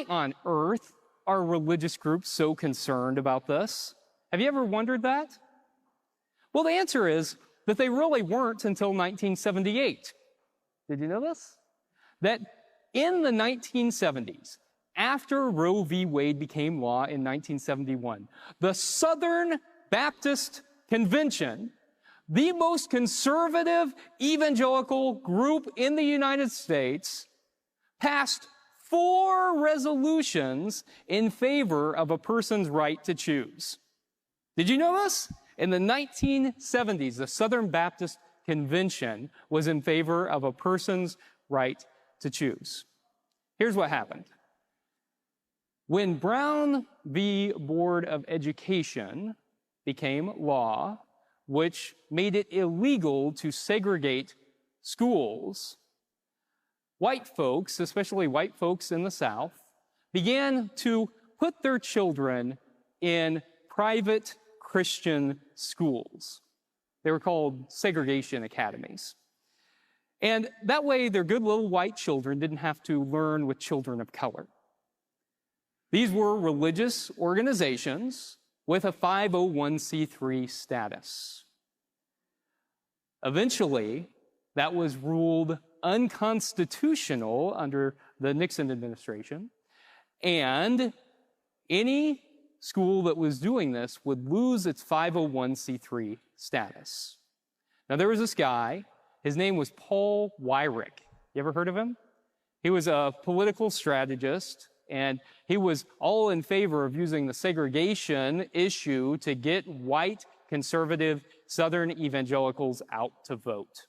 why on earth are religious groups so concerned about this? Have you ever wondered that? Well, the answer is that they really weren't until 1978. Did you know this? That in the 1970s, after Roe v. Wade became law in 1971, the Southern Baptist Convention, the most conservative evangelical group in the United States, passed 4 resolutions in favor of a person's right to choose. Did you know this? In the 1970s, the Southern Baptist Convention was in favor of a person's right to choose. Here's what happened. When Brown v. Board of Education became law, which made it illegal to segregate schools, white folks, especially white folks in the South, began to put their children in private Christian schools. They were called segregation academies. And that way, their good little white children didn't have to learn with children of color. These were religious organizations with a 501c3 status. Eventually, that was ruled unconstitutional under the Nixon administration, and any school that was doing this would lose its 501c3 status. Now, there was this guy, his name was Paul Weyrich. You ever heard of him? He was a political strategist, and he was all in favor of using the segregation issue to get white, conservative, Southern evangelicals out to vote.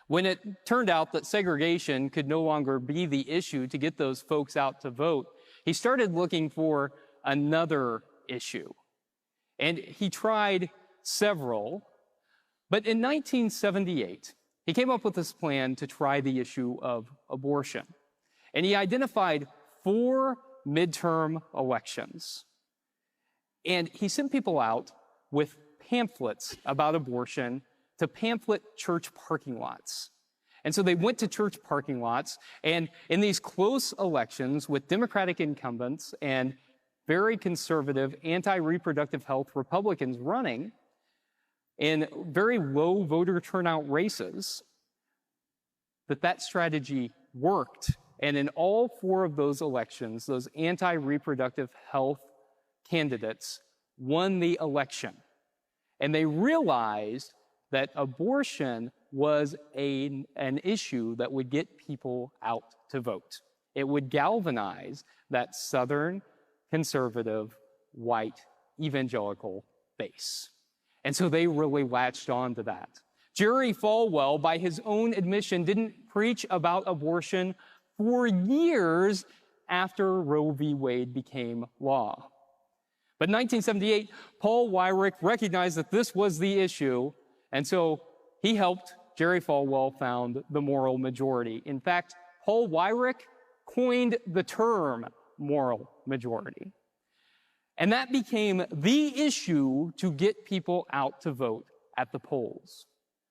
When it turned out that segregation could no longer be the issue to get those folks out to vote, he started looking for another issue. And he tried several, but in 1978, he came up with this plan to try the issue of abortion. And he identified 4 midterm elections. And he sent people out with pamphlets about abortion to pamphlet church parking lots. And so they went to church parking lots, and in these close elections with Democratic incumbents and very conservative, anti-reproductive health Republicans running in very low voter turnout races, that strategy worked. And in all 4 of those elections, those anti-reproductive health candidates won the election. And they realized that abortion was an issue that would get people out to vote. It would galvanize that Southern, conservative, white, evangelical base. And so they really latched on to that. Jerry Falwell, by his own admission, didn't preach about abortion for years after Roe v. Wade became law. But in 1978, Paul Weyrich recognized that this was the issue, and so he helped Jerry Falwell found the moral majority. In fact, Paul Weyrich coined the term moral majority. And that became the issue to get people out to vote at the polls.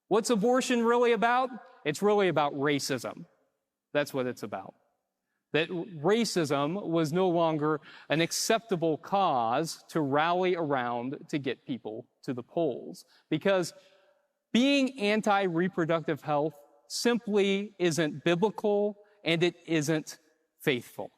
What's abortion really about? It's really about racism. That's what it's about. That racism was no longer an acceptable cause to rally around to get people to the polls. Because being anti-reproductive health simply isn't biblical and it isn't faithful.